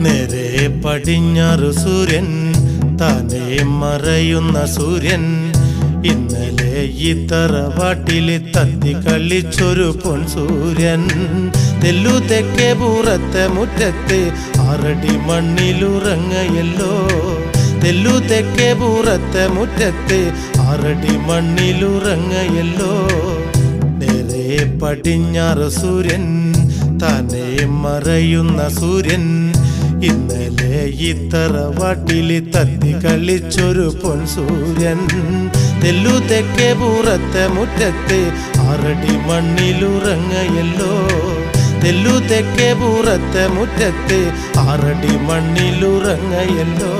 നേരെ പടിഞ്ഞാറ് സൂര്യൻ താനേ മറയുന്ന സൂര്യൻ ഇന്നലെ ഈ തറവാട്ടില് തത്തി കളിച്ചൊരു പൊൻസൂര്യൻ തെല്ലു തെക്കേ പൂറത്തെ മുറ്റത്ത് 6 അടി മണ്ണിലുറങ്ങയല്ലോ തെല്ലു തെക്കേ പൂറത്തെ മുറ്റത്ത് 6 അടി മണ്ണിലുറങ്ങയല്ലോ നേരെ പടിഞ്ഞാറ് സൂര്യൻ താനേ മറയുന്ന സൂര്യൻ ഇന്നലെ ഈ തറവാട്ടില് തത്തി കളിച്ചൊരു പൊൻസൂര്യൻ തെല്ലു തെക്കേ പൂറത്തെ മുറ്റത്ത് 6 അടി മണ്ണിലുറങ്ങയല്ലോ തെല്ലു തെക്കേ പൂറത്തെ മുറ്റത്ത് 6 അടി മണ്ണിലുറങ്ങയല്ലോ